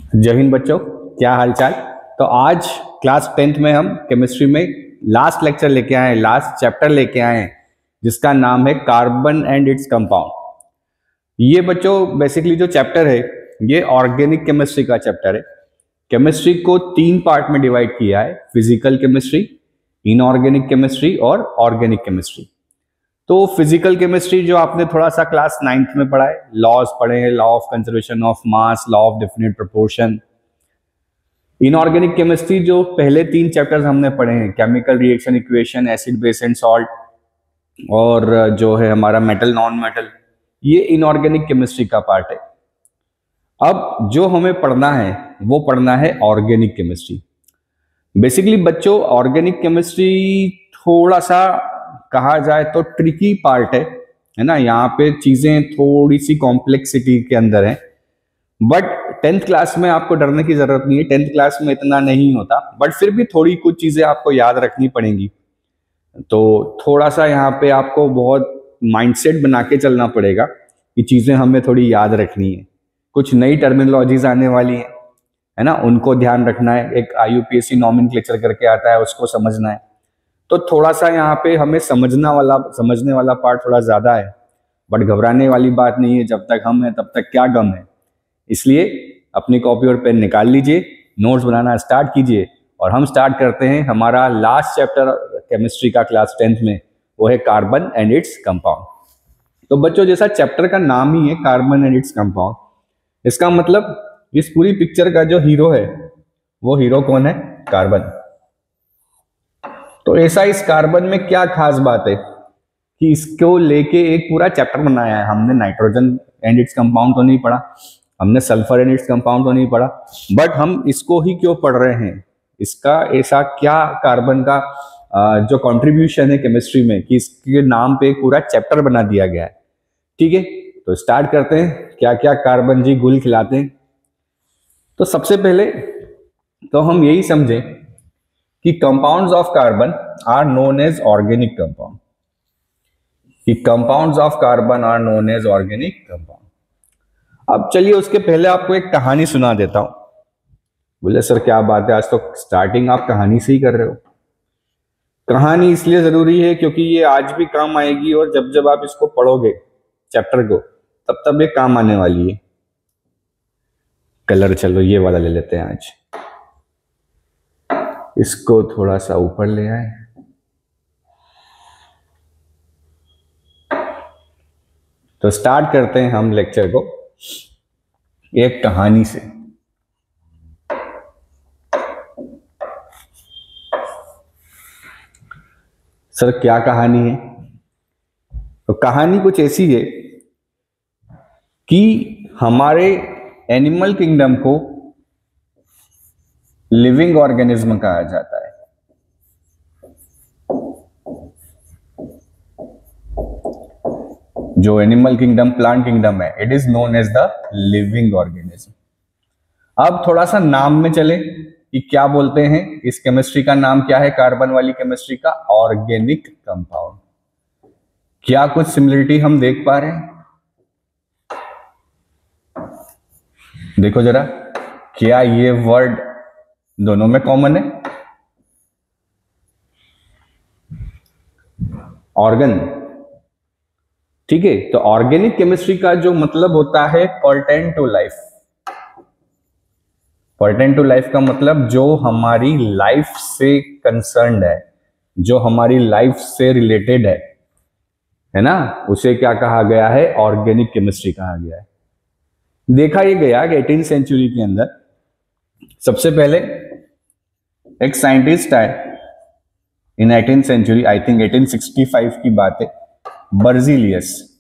जय हिंद बच्चों, क्या हालचाल। तो आज क्लास 10th में हम केमिस्ट्री में लास्ट लेक्चर लेके आए हैं, लास्ट चैप्टर लेके आए हैं, जिसका नाम है कार्बन एंड इट्स कंपाउंड। ये बच्चों बेसिकली जो चैप्टर है ये ऑर्गेनिक केमिस्ट्री का चैप्टर है। केमिस्ट्री को 3 पार्ट में डिवाइड किया है, फिजिकल केमिस्ट्री, इनऑर्गेनिक केमिस्ट्री और ऑर्गेनिक केमिस्ट्री। तो फिजिकल केमिस्ट्री जो आपने थोड़ा सा क्लास 9th में पढ़ा है, लॉज पढ़े हैं, law of conservation of mass, law of definite proportion. Inorganic chemistry जो पहले 3 चैप्टर्स हमने पढ़े हैं, chemical reaction equation, acid base and salt, और जो है हमारा मेटल नॉन मेटल, ये इनऑर्गेनिक केमिस्ट्री का पार्ट है। अब जो हमें पढ़ना है वो पढ़ना है ऑर्गेनिक केमिस्ट्री। बेसिकली बच्चों ऑर्गेनिक केमिस्ट्री थोड़ा सा कहा जाए तो ट्रिकी पार्ट है ना। यहाँ पे चीजें थोड़ी सी कॉम्प्लेक्सिटी के अंदर है, बट 10th क्लास में आपको डरने की जरूरत नहीं है। 10th क्लास में इतना नहीं होता, बट फिर भी थोड़ी कुछ चीजें आपको याद रखनी पड़ेंगी। तो थोड़ा सा यहाँ पे आपको बहुत माइंडसेट बना के चलना पड़ेगा कि चीजें हमें थोड़ी याद रखनी है। कुछ नई टर्मिनोलॉजीज आने वाली है ना, उनको ध्यान रखना है। एक IUPAC नॉमेनक्लेचर करके आता है, उसको समझना है। तो थोड़ा सा यहाँ पे हमें समझने वाला पार्ट थोड़ा ज्यादा है, बट घबराने वाली बात नहीं है। जब तक हम हैं तब तक क्या गम है। इसलिए अपनी कॉपी और पेन निकाल लीजिए, नोट्स बनाना स्टार्ट कीजिए, और हम स्टार्ट करते हैं हमारा लास्ट चैप्टर केमिस्ट्री का क्लास 10th में, वो है कार्बन एंड इट्स कंपाउंड। तो बच्चों जैसा चैप्टर का नाम ही है कार्बन एंड इट्स कंपाउंड, इसका मतलब इस पूरी पिक्चर का जो हीरो है वो हीरो कौन है? कार्बन। तो ऐसा इस कार्बन में क्या खास बात है कि इसको लेके एक पूरा चैप्टर बनाया है हमने। नाइट्रोजन एंड इट्स कंपाउंड तो नहीं पढ़ा, हमने सल्फर एंड इट्स कंपाउंड तो नहीं पढ़ा, बट हम इसको ही क्यों पढ़ रहे हैं? इसका ऐसा क्या कार्बन का जो कंट्रीब्यूशन है केमिस्ट्री में कि इसके नाम पे एक पूरा चैप्टर बना दिया गया है। ठीक है, तो स्टार्ट करते हैं। क्या क्या कार्बन जी गुल खिलाते हैं। तो सबसे पहले तो हम यही समझें कि compounds of carbon are known as organic compound, कि compounds of carbon are known as organic compound. अब चलिए उसके पहले आपको एक कहानी सुना देता हूं। बोले सर क्या बात है, आज तो स्टार्टिंग आप कहानी से ही कर रहे हो। कहानी इसलिए जरूरी है क्योंकि ये आज भी काम आएगी, और जब जब आप इसको पढ़ोगे चैप्टर को तब तब ये काम आने वाली है। कलर चलो ये वाला ले लेते हैं आज, इसको थोड़ा सा ऊपर ले आए। तो स्टार्ट करते हैं हम लेक्चर को एक कहानी से। सर क्या कहानी है? तो कहानी कुछ ऐसी है कि हमारे एनिमल किंगडम को लिविंग ऑर्गेनिज्म कहा जाता है। जो एनिमल किंगडम, प्लांट किंगडम है, it is known as the living organism. अब थोड़ा सा नाम में चले कि क्या बोलते हैं। इस केमिस्ट्री का नाम क्या है? कार्बन वाली केमिस्ट्री का ऑर्गेनिक कंपाउंड। क्या कुछ सिमिलरिटी हम देख पा रहे हैं? देखो जरा, क्या ये वर्ड दोनों में कॉमन है? ऑर्गन, ठीक है। तो ऑर्गेनिक केमिस्ट्री का जो मतलब होता है pertain to life. Pertain to life का मतलब जो हमारी लाइफ से कंसर्न्ड है, जो हमारी लाइफ से रिलेटेड है ना, उसे क्या कहा गया है? ऑर्गेनिक केमिस्ट्री कहा गया है। देखा ये गया कि 18th सेंचुरी के अंदर सबसे पहले एक साइंटिस्ट आए इन 18th सेंचुरी, आई थिंक 1865 की बात है, बर्जीलियस।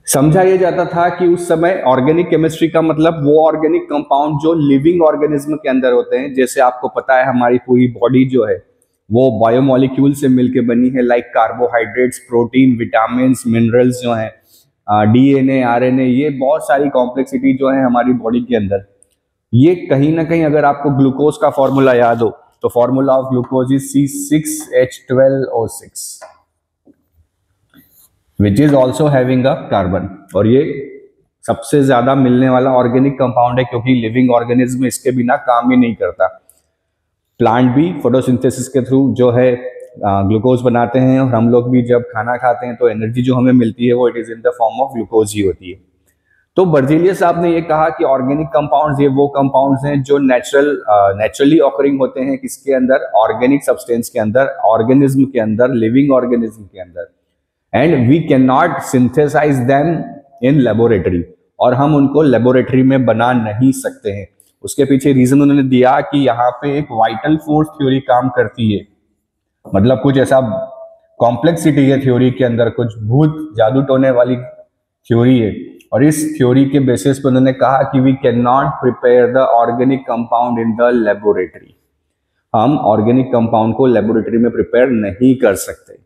समझा यह जाता था कि उस समय ऑर्गेनिक केमिस्ट्री का मतलब वो ऑर्गेनिक कंपाउंड जो लिविंग ऑर्गेनिज्म के अंदर होते हैं। जैसे आपको पता है हमारी पूरी बॉडी जो है वो बायोमोलिक्यूल से मिलके बनी है, like carbohydrates, protein, vitamin, minerals जो हैं, DNA, RNA, ये बहुत सारी कॉम्प्लेक्सिटी जो है हमारी बॉडी के अंदर। ये कहीं ना कहीं अगर आपको ग्लूकोज का फॉर्मूला याद हो तो formula of glucose is C6H12O6। Which is also having a carbon. और ये सबसे ज्यादा मिलने वाला ऑर्गेनिक कंपाउंड है, क्योंकि लिविंग ऑर्गेनिज्म इसके बिना काम ही नहीं करता। प्लांट भी फोटोसिंथेसिस के थ्रू जो है ग्लूकोज बनाते हैं, और हम लोग भी जब खाना खाते हैं तो एनर्जी जो हमें मिलती है वो it is in the form of glucose ही होती है। तो बर्जीलियस साहब ने ये कहा कि ऑर्गेनिक कंपाउंड्स ये वो कंपाउंड्स हैं जो नेचुरली ऑकरिंग होते हैं किसके अंदर, ऑर्गेनिक सब्सटेंस के अंदर, ऑर्गेनिज्म के अंदर, लिविंग ऑर्गेनिज्म के अंदर, and we can not synthesize them in laboratory, और हम उनको लेबोरेटरी में बना नहीं सकते हैं। उसके पीछे रीजन उन्होंने दिया कि यहाँ पे एक वाइटल फोर्स थ्योरी काम करती है, मतलब कुछ ऐसा कॉम्प्लेक्सिटी है थ्योरी के अंदर, कुछ भूत जादू टोने वाली थ्योरी है, और इस थ्योरी के बेसिस पर उन्होंने कहा कि we can not prepare the organic compound in the laboratory. हम ऑर्गेनिक कंपाउंड को लेबोरेटरी में प्रिपेयर नहीं कर सकते।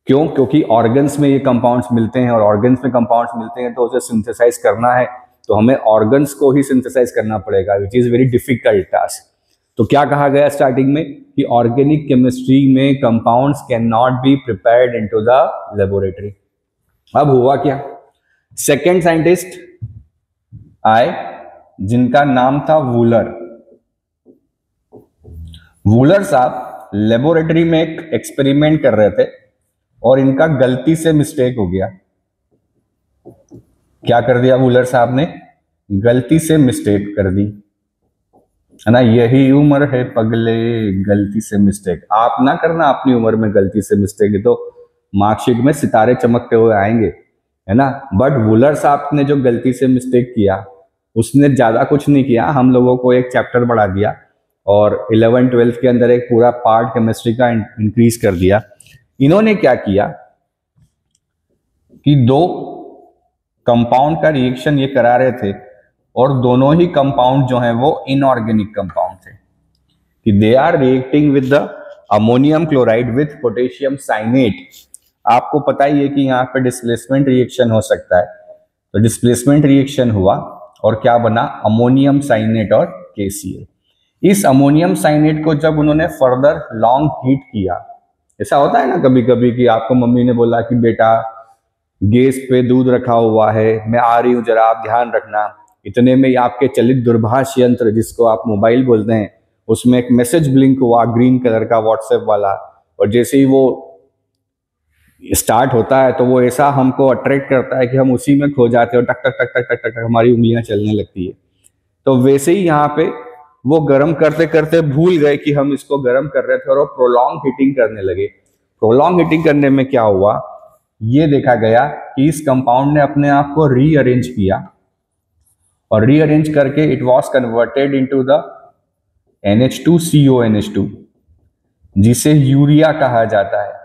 क्यों? क्योंकि ऑर्गन्स में ये कंपाउंड्स मिलते हैं, और ऑर्गन्स में कंपाउंड्स मिलते हैं तो उसे सिंथेसाइज करना है तो हमें ऑर्गन्स को ही सिंथेसाइज करना पड़ेगा, which is very difficult task. तो क्या कहा गया स्टार्टिंग में कि ऑर्गेनिक केमिस्ट्री में compounds can not be prepared into the laboratory. अब हुआ क्या, सेकेंड साइंटिस्ट आए जिनका नाम था वूलर। वूलर साहब लेबोरेटरी में एक एक्सपेरिमेंट कर रहे थे और इनका गलती से मिस्टेक हो गया। क्या कर दिया वूलर साहब ने? गलती से मिस्टेक कर दी, है ना। यही उम्र है पगले, गलती से मिस्टेक। आप ना करना अपनी उम्र में गलती से मिस्टेक, तो मार्कशीट में सितारे चमकते हुए आएंगे, है ना। बट वूलर साहब ने जो गलती से मिस्टेक किया, उसने ज्यादा कुछ नहीं किया, हम लोगों को एक चैप्टर बढ़ा दिया और 11th-12th के अंदर एक पूरा पार्ट केमिस्ट्री का इंक्रीज कर दिया। इन्होंने क्या किया कि दो कंपाउंड का रिएक्शन ये करा रहे थे, और दोनों ही कंपाउंड जो हैं वो इनऑर्गेनिक कंपाउंड थे, कि they are reacting with the ammonium chloride with potassium cyanate. आपको पता ही है कि यहाँ पे डिस्प्लेसमेंट रिएक्शन हो सकता है, तो डिस्प्लेसमेंट रिएक्शन हुआ और क्या बना, अमोनियम साइनेट और KCl। इस अमोनियम साइनेट को जब उन्होंने फर्दर लॉन्ग हीट किया, ऐसा होता है ना कभी कभी कि आपको मम्मी ने बोला कि बेटा गैस पे दूध रखा हुआ है, मैं आ रही हूँ, जरा आप ध्यान रखना। इतने में आपके चलित दूरभाष यंत्र जिसको आप मोबाइल बोलते हैं, उसमें एक मैसेज ब्लिंक हुआ ग्रीन कलर का व्हाट्सएप वाला, और जैसे ही वो स्टार्ट होता है तो वो ऐसा हमको अट्रैक्ट करता है कि हम उसी में खो जाते हैं, और टक टक टक टक टक टक टक हमारी उंगलियां चलने लगती है। तो वैसे ही यहाँ पे वो गर्म करते करते भूल गए कि हम इसको गर्म कर रहे थे, और वो प्रोलॉन्ग हीटिंग करने लगे। प्रोलॉन्ग हीटिंग करने में क्या हुआ, ये देखा गया कि इस कंपाउंड ने अपने आप को रीअरेंज किया, और रीअरेंज करके it was converted into the NH2CONH2, जिसे यूरिया कहा जाता है।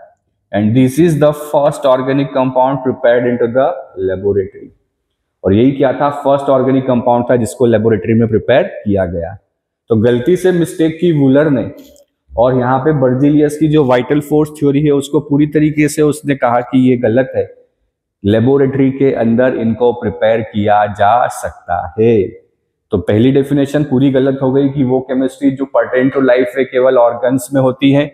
And this is the first organic compound prepared into the laboratory. और यही क्या था, फर्स्ट ऑर्गेनिक कंपाउंड था जिसको लेबोरेटरी में प्रिपेयर किया गया। तो गलती से मिस्टेक की वूलर ने, और यहाँ पे बर्जीलियस की जो वाइटल फोर्स थ्योरी है उसको पूरी तरीके से उसने कहा कि ये गलत है, लेबोरेटरी के अंदर इनको प्रिपेयर किया जा सकता है। तो पहली डेफिनेशन पूरी गलत हो गई कि वो केमिस्ट्री जो पर्टेन टू लाइफ है केवल ऑर्गन्स में होती है,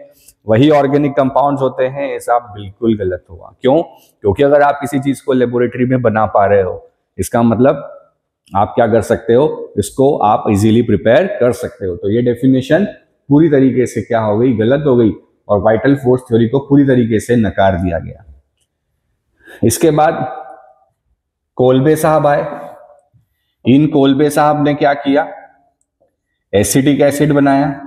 वही ऑर्गेनिक कंपाउंड्स होते हैं, ऐसा बिल्कुल गलत हुआ। क्यों? क्योंकि अगर आप किसी चीज को लेबोरेटरी में बना पा रहे हो, इसका मतलब आप क्या कर सकते हो, इसको आप इजीली प्रिपेयर कर सकते हो। तो ये डेफिनेशन पूरी तरीके से क्या हो गई, गलत हो गई, और वाइटल फोर्स थ्योरी को पूरी तरीके से नकार दिया गया। इसके बाद कोल्बे साहब आए। इन कोल्बे साहब ने क्या किया, एसिटिक एसिड बनाया।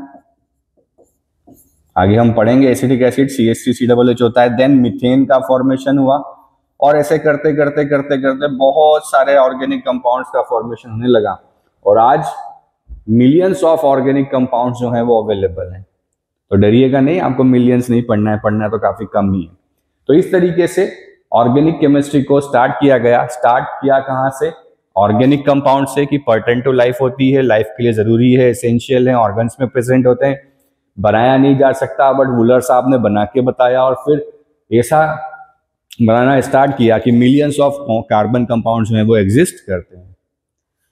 आगे हम पढ़ेंगे एसिटिक एसिड CH3COOH होता है। देन मीथेन का फॉर्मेशन हुआ, और ऐसे करते करते करते करते बहुत सारे ऑर्गेनिक कंपाउंड्स का फॉर्मेशन होने लगा, और आज मिलियंस ऑफ ऑर्गेनिक कंपाउंड्स जो हैं वो अवेलेबल हैं। तो डरिएगा नहीं, आपको मिलियंस नहीं पढ़ना है, पढ़ना है तो काफी कम ही है। तो इस तरीके से ऑर्गेनिक केमिस्ट्री को स्टार्ट किया गया। स्टार्ट किया कहाँ से, ऑर्गेनिक कंपाउंड से, कि पर्टेन टू लाइफ होती है, लाइफ के लिए जरूरी है, एसेंशियल है, ऑर्गन्स में प्रेजेंट होते हैं, बनाया नहीं जा सकता, बट वूलर साहब ने बना के बताया, और फिर ऐसा बनाना स्टार्ट किया कि मिलियंस ऑफ कार्बन कंपाउंड्स में वो एग्जिस्ट करते हैं।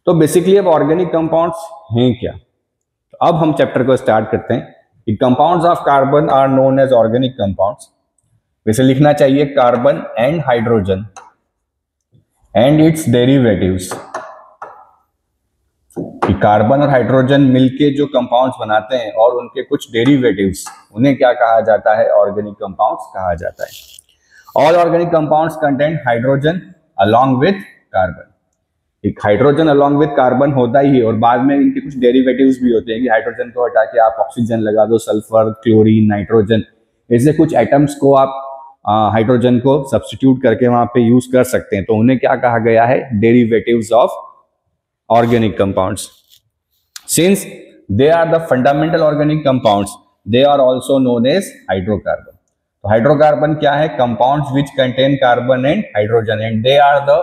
तो बेसिकली अब ऑर्गेनिक कंपाउंड्स हैं क्या, तो अब हम चैप्टर को स्टार्ट करते हैं कि compounds of carbon are known as organic compounds. वैसे लिखना चाहिए carbon and hydrogen and its derivatives, कि कार्बन और हाइड्रोजन मिलके जो कंपाउंड्स बनाते हैं और उनके कुछ डेरिवेटिव्स, उन्हें क्या कहा जाता है? ऑर्गेनिक कंपाउंड्स कहा जाता है। All organic compounds contain hydrogen along with carbon. एक हाइड्रोजन अलोंग विथ कार्बन होता ही है और बाद में इनके कुछ डेरिवेटिव्स भी होते हैं कि हाइड्रोजन को हटा के आप ऑक्सीजन लगा दो, सल्फर, क्लोरीन, नाइट्रोजन, ऐसे कुछ एटम्स को आप हाइड्रोजन को सब्स्टिट्यूट करके वहां पे यूज कर सकते हैं। तो उन्हें क्या कहा गया है? Derivatives of organic compounds. Since they are the fundamental organic compounds, they are also known as hydrocarbon. तो हाइड्रोकार्बन क्या है? compounds which contain carbon and hydrogen and they are the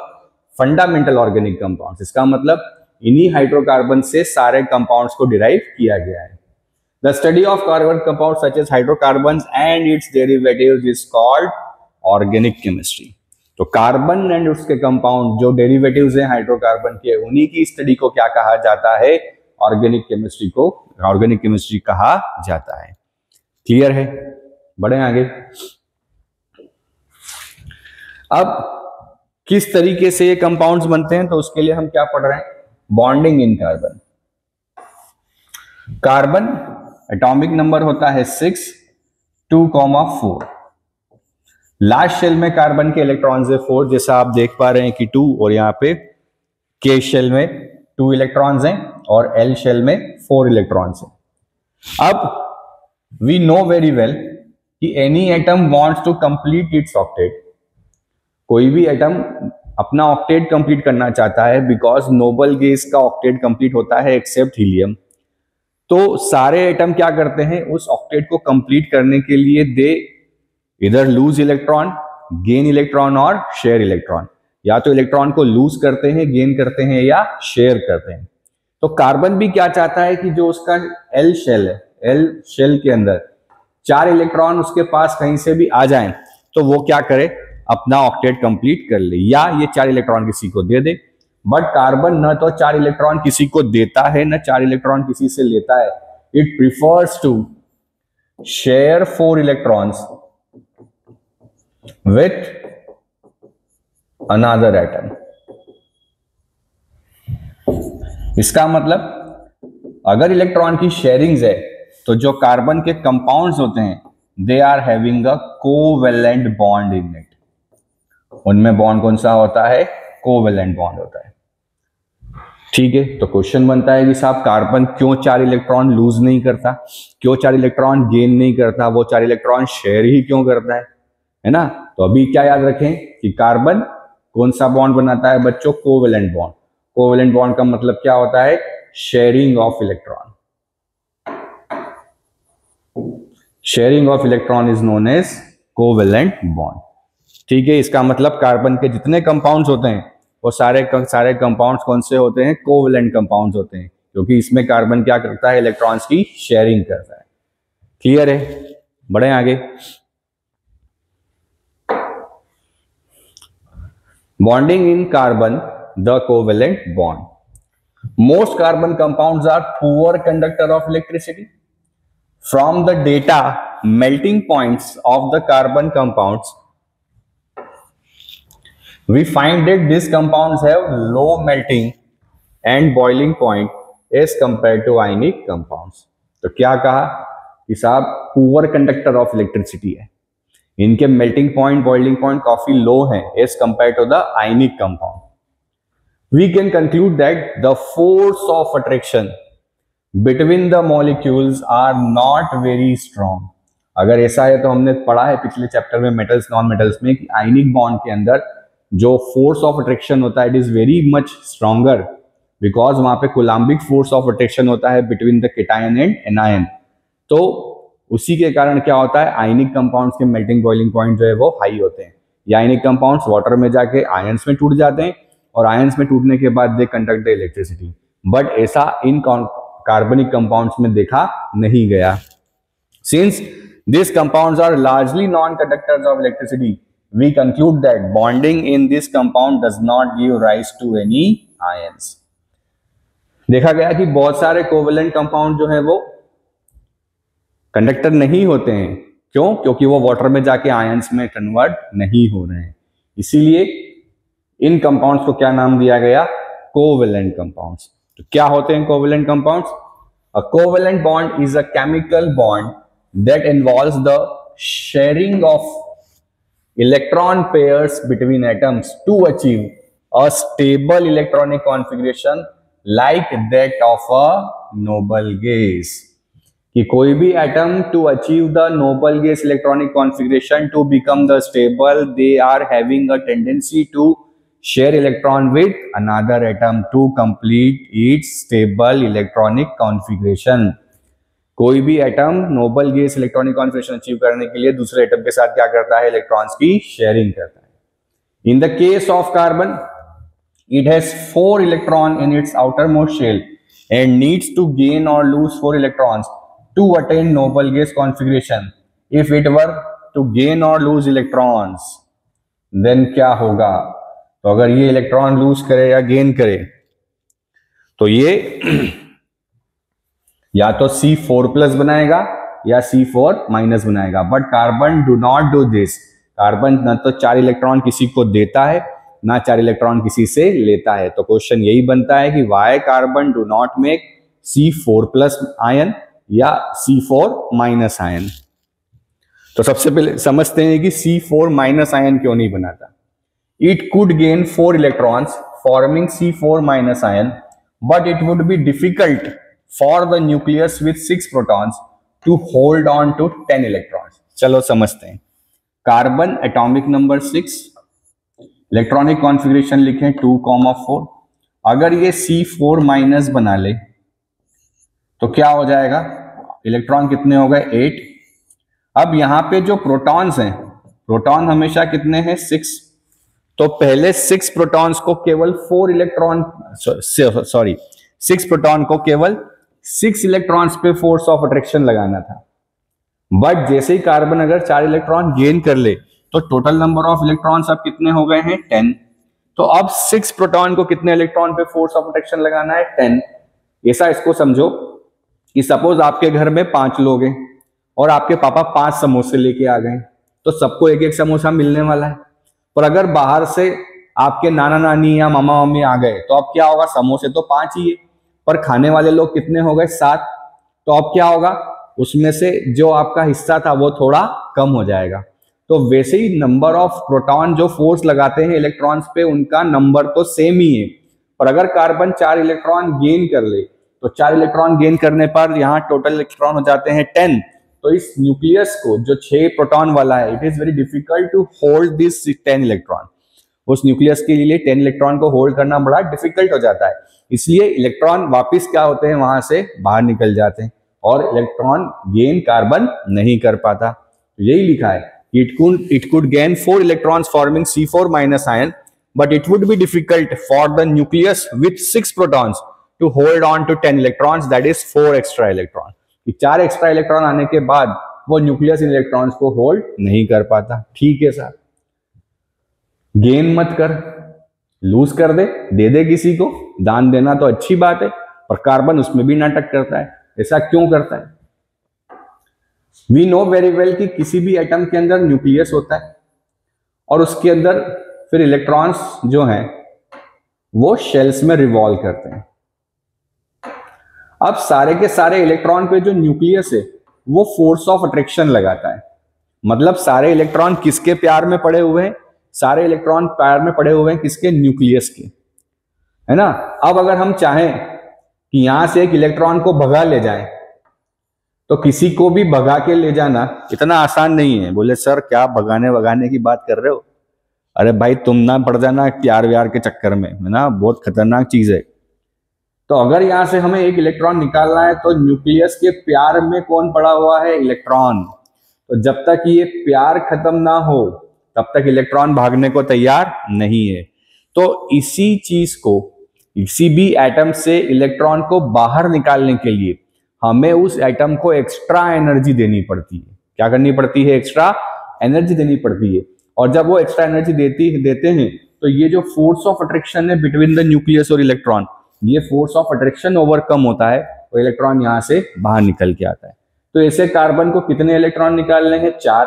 fundamental organic compounds. इसका मतलब इन्हीं hydrocarbon से सारे compounds को derive किया गया है। The study of carbon compounds such as hydrocarbons and its derivatives is called organic chemistry. तो कार्बन एंड उसके कंपाउंड जो डेरिवेटिव्स हैं हाइड्रोकार्बन के, उन्हीं की स्टडी को क्या कहा जाता है? ऑर्गेनिक केमिस्ट्री को ऑर्गेनिक केमिस्ट्री कहा जाता है। क्लियर है? बढ़े आगे। अब किस तरीके से ये कंपाउंड्स बनते हैं, तो उसके लिए हम क्या पढ़ रहे हैं? Bonding in carbon. Carbon atomic number होता है 6, 2,4। लास्ट शेल में कार्बन के इलेक्ट्रॉन्स है 4, जैसा आप देख पा रहे हैं कि 2, और यहाँ पे के शेल में 2 इलेक्ट्रॉन्स हैं और एल शेल में 4 इलेक्ट्रॉन्स हैं। अब वी नो वेरी वेल कि any atom wants to complete its octet. कोई भी एटम अपना ऑक्टेट कंप्लीट करना चाहता है, बिकॉज नोबल गैस का ऑक्टेट कंप्लीट होता है एक्सेप्ट हीलियम। तो सारे एटम क्या करते हैं? उस ऑक्टेट को कंप्लीट करने के लिए दे इधर लूज इलेक्ट्रॉन, गेन इलेक्ट्रॉन और शेयर इलेक्ट्रॉन। या तो इलेक्ट्रॉन को लूज करते हैं, गेन करते हैं या शेयर करते हैं। तो कार्बन भी क्या चाहता है कि जो उसका एल शेल है, एल शेल के अंदर 4 इलेक्ट्रॉन उसके पास कहीं से भी आ जाएं, तो वो क्या करे? अपना ऑक्टेट कंप्लीट कर ले या ये 4 इलेक्ट्रॉन किसी को दे दे। बट कार्बन न तो 4 इलेक्ट्रॉन किसी को देता है, न 4 इलेक्ट्रॉन किसी से लेता है। It prefers to share 4 electrons with another atom. इसका मतलब अगर इलेक्ट्रॉन की शेयरिंग्स है, तो जो कार्बन के कंपाउंड्स होते हैं they are having a covalent bond in it. उनमें बॉन्ड कौन सा होता है? कोवेलेंट बॉन्ड होता है। ठीक है, तो क्वेश्चन बनता है कि साहब कार्बन क्यों 4 इलेक्ट्रॉन लूज नहीं करता, क्यों 4 इलेक्ट्रॉन गेन नहीं करता, वो 4 इलेक्ट्रॉन शेयर ही क्यों करता है ना? तो अभी क्या याद रखें कि कार्बन कौन सा बॉन्ड बनाता है बच्चों? Covalent bond. कोवेलेंट बॉन्ड का मतलब क्या होता है? Sharing of electron. Sharing of electron is known as covalent bond. ठीक है, इसका मतलब कार्बन के जितने कंपाउंड्स होते हैं वो सारे कंपाउंड्स कौन से होते हैं? कोवेलेंट कंपाउंड्स होते हैं, क्योंकि इसमें कार्बन क्या करता है? इलेक्ट्रॉन्स की शेयरिंग करता है। क्लियर है? बढ़े आगे। Bonding in carbon, the covalent bond. Most carbon compounds are poor conductor of electricity. From the data melting points of the carbon compounds, we find that these compounds have low melting and boiling point as compared to ionic compounds. तो क्या कहा कि साहब poor conductor of electricity है, इनके melting point, boiling point काफी low है as compare to the ionic compound. We can conclude that the force of attraction between the molecules are not very strong. अगर ऐसा है तो हमने पढ़ा है पिछले चैप्टर में मेटल्स नॉन मेटल्स में कि आयनिक बॉन्ड के अंदर जो फोर्स ऑफ अट्रैक्शन होता है it is very much stronger, because वहां पे कोलम्बिक फोर्स ऑफ अट्रैक्शन होता है between the cation and anion. तो उसी के कारण क्या होता है? आयनिक कंपाउंड्स के मेल्टिंग बॉइलिंग पॉइंट जो है वो हाई होते हैं। ये आयनिक कंपाउंड्स वाटर में जाके आयंस में टूट जाते हैं और आयंस में टूटने के बाद they conduct the electricity. But ऐसा इन कार्बनिक कंपाउंड्स में देखा नहीं गया। Since this compounds are largely non conductors of electricity, we conclude that bonding in this compound does not give rise to any ions. देखा गया कि बहुत सारे कोवेलेंट कंपाउंड जो है वो कंडक्टर नहीं होते हैं, क्यों? क्योंकि वो वाटर में जाके आयंस में कन्वर्ट नहीं हो रहे हैं। इसीलिए इन कंपाउंड्स को क्या नाम दिया गया? Covalent compounds. तो क्या होते हैं covalent compounds? A covalent bond is a chemical bond that involves the sharing of electron pairs between atoms to achieve a stable electronic configuration like that of a noble gas। कि कोई भी atom to achieve the noble gas electronic configuration to become the stable, they are having a tendency to share electron with another atom to complete its stable electronic configuration। कोई भी atom noble gas electronic configuration achieve करने के लिए दूसरे atom के साथ क्या करता है? इलेक्ट्रॉन्स की शेयरिंग करता है। In the case of carbon, it has 4 electron in its outermost shell and needs to gain और lose 4 electrons to attain noble gas configuration. If it were to gain और लूज इलेक्ट्रॉन्स, देन क्या होगा? तो अगर ये electron lose करे या gain करे तो ये या तो C4+ बनाएगा या C4- बनाएगा। But carbon do not do this. Carbon न तो 4 इलेक्ट्रॉन किसी को देता है, ना 4 इलेक्ट्रॉन किसी से लेता है। तो क्वेश्चन यही बनता है कि why carbon do not make C4+ ion या C4- आयन। तो सबसे पहले समझते हैं कि C4- आयन क्यों नहीं बनाता। It could gain 4 electrons forming C4- ion, but it would be difficult for the nucleus with 6 protons to hold on to 10 electrons। चलो समझते हैं। Carbon atomic number 6, electronic configuration लिखें 2,4। अगर ये C4- बना ले तो क्या हो जाएगा? इलेक्ट्रॉन कितने हो गए? 8। अब यहां पे जो प्रोटॉन्स हैं, प्रोटॉन हमेशा कितने हैं? 6। तो पहले 6 प्रोटॉन्स को केवल 6 प्रोटॉन को केवल 6 इलेक्ट्रॉन्स पे फोर्स ऑफ अट्रैक्शन लगाना था। बट जैसे ही कार्बन अगर 4 इलेक्ट्रॉन गेन कर ले तो टोटल नंबर ऑफ इलेक्ट्रॉन्स अब कितने हो गए हैं? 10। तो अब 6 प्रोटॉन को कितने इलेक्ट्रॉन पे फोर्स ऑफ अट्रैक्शन लगाना है? 10। ऐसा इसको समझो कि सपोज आपके घर में 5 लोग हैं और आपके पापा 5 समोसे लेके आ गए, तो सबको एक एक समोसा मिलने वाला है। पर अगर बाहर से आपके नाना नानी या मामा मम्मी आ गए तो अब क्या होगा? समोसे तो 5 ही है, पर खाने वाले लोग कितने हो गए? 7। तो अब क्या होगा? उसमें से जो आपका हिस्सा था वो थोड़ा कम हो जाएगा। तो वैसे ही नंबर ऑफ प्रोटॉन जो फोर्स लगाते हैं इलेक्ट्रॉन्स पे, उनका नंबर तो सेम ही है। पर अगर कार्बन 4 इलेक्ट्रॉन गेन कर ले तो 4 इलेक्ट्रॉन गेन करने पर यहाँ टोटल इलेक्ट्रॉन हो जाते हैं 10। तो इस न्यूक्लियस को जो 6 प्रोटॉन वाला है, it is very difficult to hold this 10 electron. उस न्यूक्लियस के लिए 10 इलेक्ट्रॉन को होल्ड करना बड़ा डिफिकल्ट हो जाता है। इसलिए इलेक्ट्रॉन वापस क्या होते हैं? वहां से बाहर निकल जाते हैं और इलेक्ट्रॉन गेन कार्बन नहीं कर पाता। तो यही लिखा है, it could gain 4 electrons forming C4- ion, but it would be difficult for the nucleus with 6 protons to hold on to 10 electrons, that is 4 extra electron. 4 extra electron आने के बाद वो न्यूक्लियस इन इलेक्ट्रॉन्स को होल्ड नहीं कर पाता। ठीक है सर, गेन मत कर, लूज कर दे दे किसी को, दान देना तो अच्छी बात है, पर कार्बन उसमें भी नाटक करता है। ऐसा क्यों करता है? वी नो वेरी वेल कि किसी भी एटम के अंदर न्यूक्लियस होता है और उसके अंदर फिर इलेक्ट्रॉन्स जो हैं वो शेल्स में रिवॉल्व करते हैं। अब सारे के सारे इलेक्ट्रॉन पे जो न्यूक्लियस है वो फोर्स ऑफ अट्रैक्शन लगाता है। मतलब सारे इलेक्ट्रॉन किसके प्यार में पड़े हुए हैं? सारे इलेक्ट्रॉन प्यार में पड़े हुए हैं किसके? न्यूक्लियस के, है ना। अब अगर हम चाहें कि यहां से एक इलेक्ट्रॉन को भगा ले जाएं, तो किसी को भी भगा के ले जाना इतना आसान नहीं है। बोले सर क्या भगाने की बात कर रहे हो? अरे भाई तुम ना पड़ जाना प्यार व्यार के चक्कर में, है ना, बहुत खतरनाक चीज है। तो अगर यहां से हमें एक इलेक्ट्रॉन निकालना है तो न्यूक्लियस के प्यार में कौन पड़ा हुआ है? इलेक्ट्रॉन। तो जब तक ये प्यार खत्म ना हो तब तक इलेक्ट्रॉन भागने को तैयार नहीं है। तो इसी चीज को, किसी भी एटम से इलेक्ट्रॉन को बाहर निकालने के लिए हमें उस एटम को एक्स्ट्रा एनर्जी देनी पड़ती है। क्या करनी पड़ती है? एक्स्ट्रा एनर्जी देनी पड़ती है। और जब वो एक्स्ट्रा एनर्जी देते हैं तो ये जो फोर्स ऑफ अट्रैक्शन है बिटवीन द न्यूक्लियस और इलेक्ट्रॉन, ये फोर्स ऑफ अट्रैक्शन ओवरकम होता है और इलेक्ट्रॉन यहां से बाहर निकल के आता है। तो ऐसे कार्बन को कितने इलेक्ट्रॉन निकालने हैं? 4।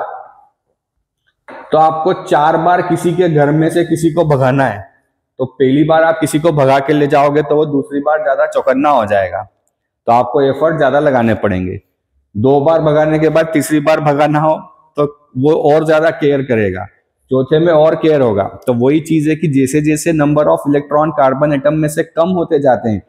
तो आपको 4 बार किसी के घर में से किसी को भगाना है, तो पहली बार आप किसी को भगा के ले जाओगे तो वो दूसरी बार ज्यादा चौकन्ना हो जाएगा, तो आपको एफर्ट ज्यादा लगाने पड़ेंगे। 2 बार भगाने के बाद तीसरी बार भगाना हो तो वो और ज्यादा केयर करेगा, चौथे में और केयर होगा। तो वही चीज है कि जैसे जैसे number of electron carbon atom में से कम होते जाते हैं,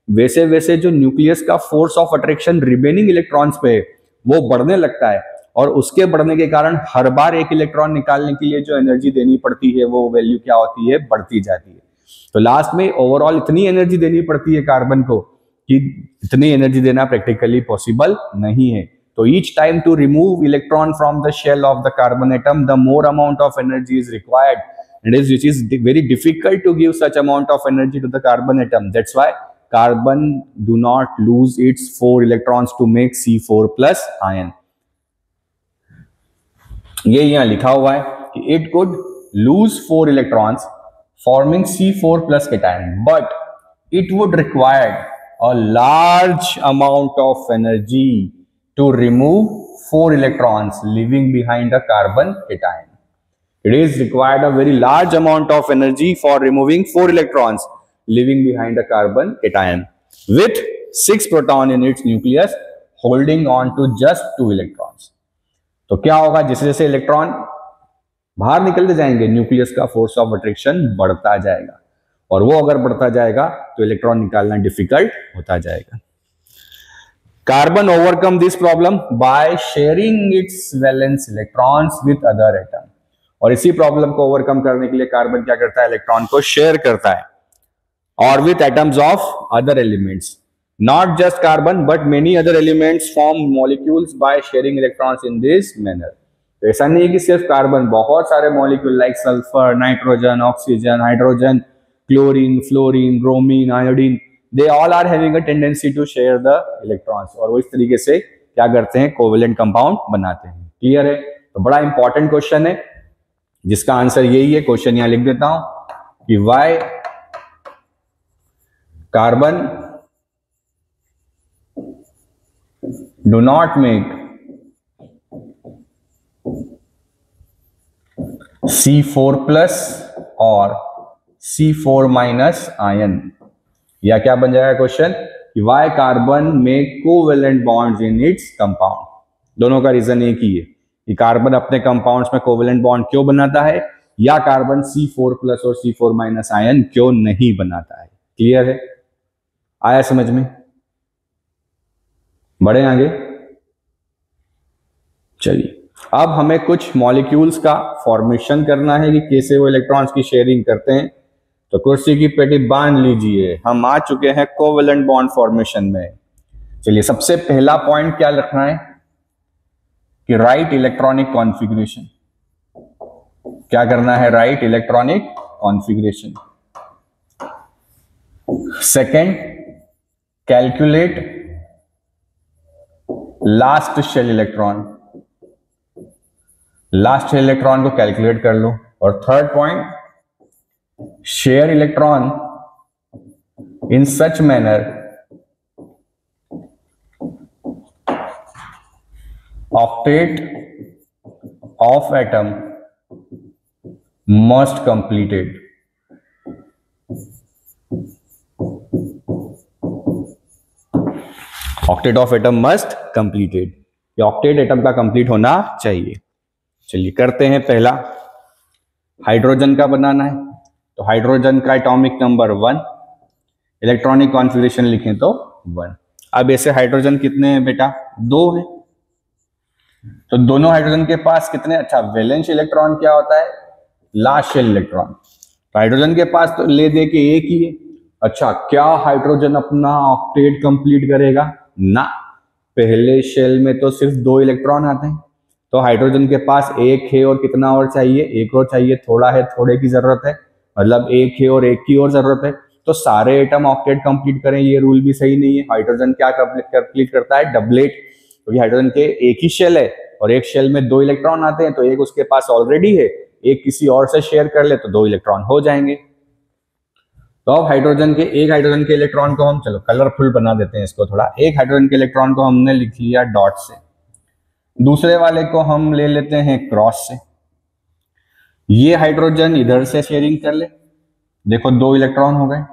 वैसे वैसे जो न्यूक्लियस का force of attraction remaining electrons पे है वो बढ़ने लगता है, और उसके बढ़ने के कारण हर बार एक इलेक्ट्रॉन निकालने के लिए जो एनर्जी देनी पड़ती है वो वैल्यू क्या होती है? बढ़ती जाती है। तो लास्ट में ओवरऑल इतनी एनर्जी देनी पड़ती है कार्बन को कि इतनी एनर्जी देना प्रैक्टिकली पॉसिबल नहीं है। तो each time to remove electron from the shell of the carbon atom, the more amount of energy is required, and which is very difficult to give such amount of energy to the carbon atom. That's why carbon do not lose its 4 electrons to make C4 plus ion. ये यहाँ लिखा हुआ है कि it could lose 4 electrons forming C4 plus cation, but it would require a large amount of energy to remove 4 electrons leaving behind a carbon cation. It is required a very large amount of energy for removing 4 electrons leaving behind a carbon cation with 6 proton in its nucleus holding on to just 2 electrons. तो क्या होगा? जैसे जैसे electron बाहर निकलते जाएंगे nucleus का force of attraction बढ़ता जाएगा, और वो अगर बढ़ता जाएगा तो इलेक्ट्रॉन निकालना डिफिकल्ट होता जाएगा। Carbon overcome this problem by sharing it's valence electrons with other atom, और इसी प्रॉब्लम को ओवरकम करने के लिए कार्बन क्या करता है? इलेक्ट्रॉन को शेयर करता है, और with atoms of other elements. Not just carbon but many other elements form molecules by sharing electrons in this manner. तो ऐसा नहीं है कि सिर्फ कार्बन, बहुत सारे molecule like sulphur, nitrogen, oxygen, hydrogen, chlorine, fluorine, bromine, iodine, they all are having a tendency to share the electrons, और वो इस तरीके से क्या करते हैं? कोवेलेंट कंपाउंड बनाते हैं। क्लियर है? तो बड़ा इंपॉर्टेंट क्वेश्चन है जिसका आंसर यही है। क्वेश्चन यहां लिख देता हूं कि why carbon do not make C4 plus और C4 माइनस आयन, या क्या बन जाएगा क्वेश्चन कि why carbon make covalent bonds in its compound. दोनों का रीजन एक ही है कि कार्बन अपने कंपाउंड्स में कोवेलेंट बॉन्ड क्यों बनाता है, या कार्बन C4 प्लस और C4 माइनस आयन क्यों नहीं बनाता है। क्लियर है? आया समझ में? बढ़े आगे। चलिए, अब हमें कुछ मॉलिक्यूल्स का फॉर्मेशन करना है कि कैसे वो इलेक्ट्रॉन्स की शेयरिंग करते हैं। तो कुर्सी की पेटी बांध लीजिए, हम आ चुके हैं कोवेलेंट बॉन्ड फॉर्मेशन में। चलिए, सबसे पहला पॉइंट क्या रखना है कि राइट इलेक्ट्रॉनिक कॉन्फ़िगरेशन। क्या करना है? Write electronic configuration. Second, calculate last shell electron. Last shell electron को कैलकुलेट कर लो। और third point, share electron in such manner octet of atom must completed. Octet of atom must completed, ये octet atom का complete होना चाहिए। चलिए करते हैं। पहला हाइड्रोजन का बनाना है, तो हाइड्रोजन का एटॉमिक नंबर 1, इलेक्ट्रॉनिक कॉन्फ़िगरेशन लिखें तो 1। अब ऐसे हाइड्रोजन कितने हैं बेटा? 2 है। तो दोनों हाइड्रोजन के पास कितने? अच्छा, वैलेंस इलेक्ट्रॉन क्या होता है? Last shell electron. तो हाइड्रोजन के पास तो ले दे के एक ही है। अच्छा, क्या हाइड्रोजन अपना ऑक्टेट कंप्लीट करेगा? ना, पहले शेल में तो सिर्फ 2 इलेक्ट्रॉन आते हैं। तो हाइड्रोजन के पास 1 है और कितना और चाहिए? 1 और चाहिए। थोड़ा है, थोड़े की जरूरत है, मतलब 1 है और 1 की और जरूरत है। तो सारे एटम ऑक्टेट कंप्लीट करें, ये रूल भी सही नहीं है। हाइड्रोजन क्या कंप्लीट करता है? डबलेट, क्योंकि हाइड्रोजन के एक ही शेल है और एक शेल में 2 इलेक्ट्रॉन आते हैं, तो एक उसके पास ऑलरेडी है, एक किसी और से शेयर कर ले तो 2 इलेक्ट्रॉन हो जाएंगे। तो अब एक हाइड्रोजन के इलेक्ट्रॉन को हम, चलो कलरफुल बना देते हैं इसको थोड़ा, एक हाइड्रोजन के इलेक्ट्रॉन को हमने लिख लिया डॉट से, दूसरे वाले को हम ले लेते हैं क्रॉस से। ये हाइड्रोजन इधर से शेयरिंग कर ले, देखो 2 इलेक्ट्रॉन हो गए,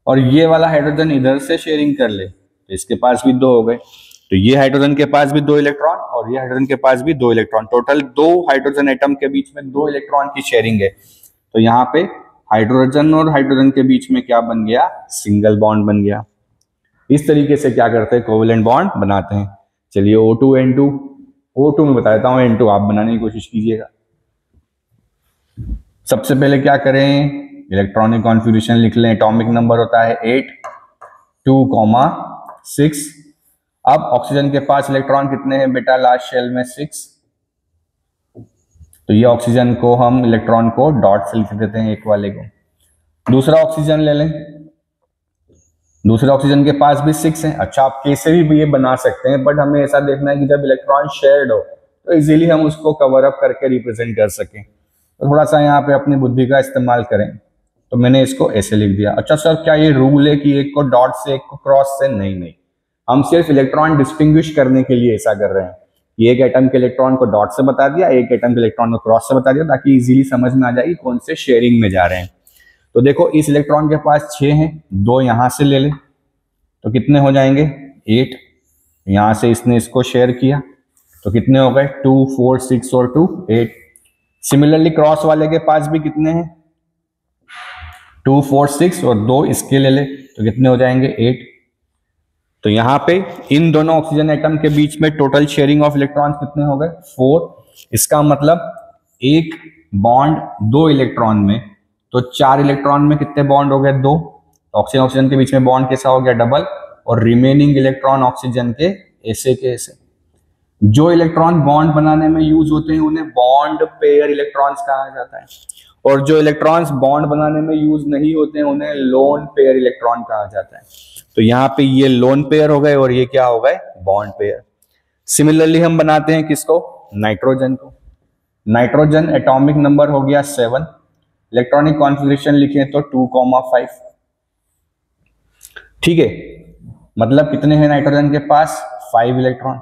और ये वाला हाइड्रोजन इधर से शेयरिंग कर ले तो इसके पास भी 2 हो गए। तो ये हाइड्रोजन के पास भी 2 इलेक्ट्रॉन और ये हाइड्रोजन के पास भी 2 इलेक्ट्रॉन, टोटल 2 हाइड्रोजन एटम के बीच में 2 इलेक्ट्रॉन की शेयरिंग है। तो यहाँ पे हाइड्रोजन और हाइड्रोजन के बीच में क्या बन गया, सिंगल बॉन्ड बन गया। इस तरीके से क्या करते हैं, कोवेलेंट बॉन्ड बनाते हैं। चलिए O2N2, O2 में बता देता हूं, N2 आप बनाने की कोशिश कीजिएगा। सबसे पहले क्या करें, इलेक्ट्रॉनिक कॉन्फ़िगरेशन लिख लें। एटॉमिक नंबर होता है 8, 2,6। अब ऑक्सीजन के पास इलेक्ट्रॉन कितने हैं बेटा, लास्ट शेल में 6। तो ये ऑक्सीजन को हम इलेक्ट्रॉन को डॉट से लिख देते हैं, एक वाले को। दूसरा ऑक्सीजन ले लें, दूसरे ऑक्सीजन के पास भी 6 है। अच्छा, आप कैसे भी ये बना सकते हैं, बट हमें ऐसा देखना है कि जब इलेक्ट्रॉन शेयर्ड हो तो इजीली हम उसको कवर अप करके रिप्रेजेंट कर सकें। तो थोड़ा सा यहाँ पे अपनी बुद्धि का इस्तेमाल करें। तो मैंने इसको ऐसे लिख दिया। अच्छा सर, क्या ये रूल है कि एक को डॉट से एक को क्रॉस से? नहीं नहीं, हम सिर्फ इलेक्ट्रॉन डिस्टिंग्विश करने के लिए ऐसा कर रहे हैं। एक एटम के इलेक्ट्रॉन को डॉट से बता दिया, एक एटम के इलेक्ट्रॉन को क्रॉस से बता दिया, ताकि इजीली समझ में आ जाए कौन से शेयरिंग में जा रहे हैं। तो देखो इस इलेक्ट्रॉन के पास 6 हैं, 2 यहां से ले ले तो कितने हो जाएंगे, 8। यहां से इसने इसको शेयर किया तो कितने हो गए, 2, 4, 6 और 2, 8। सिमिलरली क्रॉस वाले के पास भी कितने हैं, 2, 4, 6 और 2 इसके ले ले तो कितने हो जाएंगे, 8। तो यहाँ पे इन दोनों ऑक्सीजन एटम के बीच में टोटल शेयरिंग ऑफ इलेक्ट्रॉन्स कितने हो गए, 4। इसका मतलब एक बॉन्ड 2 इलेक्ट्रॉन में, तो 4 इलेक्ट्रॉन में कितने बॉन्ड हो गए, 2। ऑक्सीजन ऑक्सीजन के बीच में बॉन्ड कैसा हो गया, डबल। और रिमेनिंग इलेक्ट्रॉन ऑक्सीजन के ऐसे के ऐसे। जो इलेक्ट्रॉन बॉन्ड बनाने में यूज होते हैं उन्हें बॉन्ड पेयर इलेक्ट्रॉन्स कहा जाता है, और जो इलेक्ट्रॉन्स बॉन्ड बनाने में यूज नहीं होते हैं उन्हें लोन पेयर इलेक्ट्रॉन कहा जाता है। तो यहाँ पे ये लोन पेयर हो गए और ये क्या हो गए, बॉन्ड पेयर। सिमिलरली हम बनाते हैं किसको, नाइट्रोजन को। नाइट्रोजन एटॉमिक नंबर हो गया 7, इलेक्ट्रॉनिक कॉन्फ़िगरेशन लिखें तो 2,5। ठीक है, मतलब कितने हैं नाइट्रोजन के पास, 5 इलेक्ट्रॉन।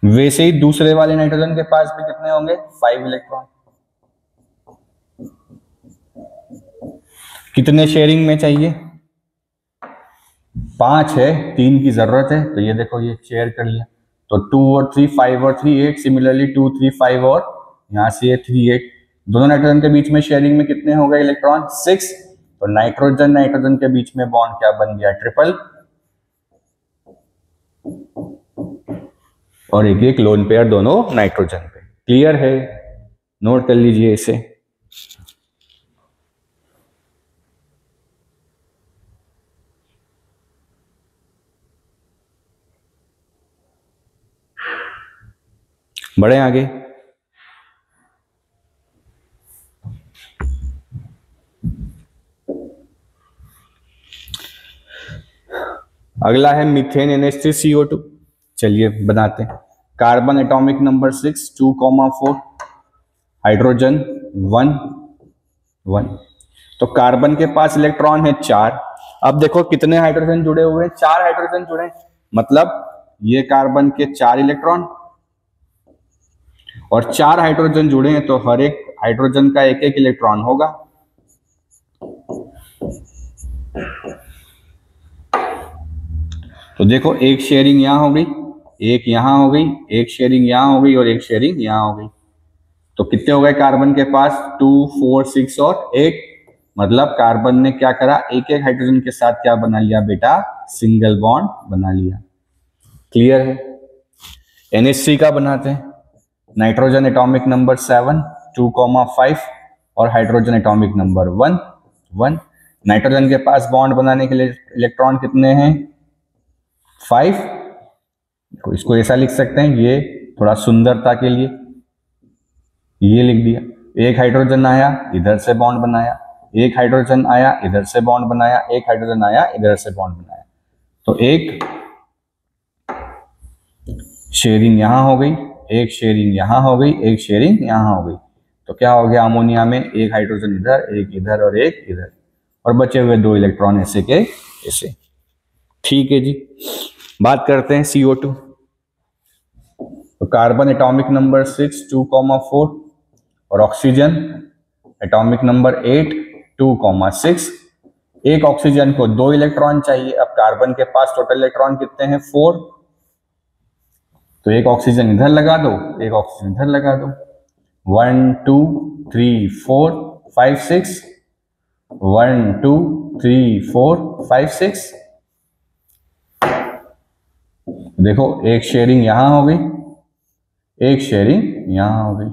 वैसे ही दूसरे वाले नाइट्रोजन के पास भी कितने होंगे, 5 इलेक्ट्रॉन। कितने शेयरिंग में चाहिए, 5 है, 3 की जरूरत है। तो ये देखो ये शेयर कर लिया, तो 2 और 3, 5 और 3, 8। सिमिलरली 2, 3, 5 और यहां से 3, 8। दोनों नाइट्रोजन के बीच में शेयरिंग में कितने हो गए इलेक्ट्रॉन, 6। तो नाइट्रोजन नाइट्रोजन के बीच में बॉन्ड क्या बन गया, ट्रिपल। और एक एक लोन पेयर दोनों नाइट्रोजन पे। क्लियर है, नोट कर लीजिए इसे। बढ़े आगे। अगला है मीथेन NH3CO2। चलिए बनाते हैं। Carbon atomic number 6, 2,4। हाइड्रोजन 1, 1। तो कार्बन के पास इलेक्ट्रॉन है 4। अब देखो कितने हाइड्रोजन जुड़े हुए हैं, 4 हाइड्रोजन जुड़े, मतलब ये कार्बन के 4 इलेक्ट्रॉन और 4 हाइड्रोजन जुड़े हैं, तो हर एक हाइड्रोजन का एक एक इलेक्ट्रॉन होगा। तो देखो एक शेयरिंग यहां हो गई, एक यहां हो गई, एक शेयरिंग यहां हो गई और एक शेयरिंग यहां हो गई। तो कितने हो गए कार्बन के पास, 2, 4, 6 और 8। मतलब कार्बन ने क्या करा, एक एक हाइड्रोजन के साथ क्या बना लिया बेटा, सिंगल बॉन्ड बना लिया। क्लियर है। NH3 का बनाते हैं। नाइट्रोजन एटॉमिक नंबर 7, 2,5 और हाइड्रोजन एटॉमिक नंबर 1, 1। नाइट्रोजन के पास बॉन्ड बनाने के लिए इलेक्ट्रॉन कितने हैं, 5। इसको ऐसा लिख सकते हैं, ये थोड़ा सुंदरता के लिए ये लिख दिया। एक हाइड्रोजन आया इधर से बॉन्ड बनाया, एक हाइड्रोजन आया इधर से बॉन्ड बनाया, एक हाइड्रोजन आया इधर से बॉन्ड बनाया। तो एक शेयरिंग यहां हो गई, एक शेयरिंग यहां हो गई, एक शेयरिंग यहां हो गई। तो क्या हो गया, अमोनिया में एक हाइड्रोजन इधर और एक इधर, और बचे हुए 2 इलेक्ट्रॉन ऐसे के ऐसे। ठीक है जी, बात करते हैं CO2। तो कार्बन एटॉमिक नंबर 6 2,4 और ऑक्सीजन एटॉमिक नंबर 8 2,6। एक ऑक्सीजन को 2 इलेक्ट्रॉन चाहिए। अब कार्बन के पास टोटल इलेक्ट्रॉन कितने हैं, 4। तो एक ऑक्सीजन इधर लगा दो, एक ऑक्सीजन इधर लगा दो। 1 2 3 4 5 6, 1 2 3 4 5 6। देखो एक शेयरिंग यहां हो गई, एक शेयरिंग यहां हो गई,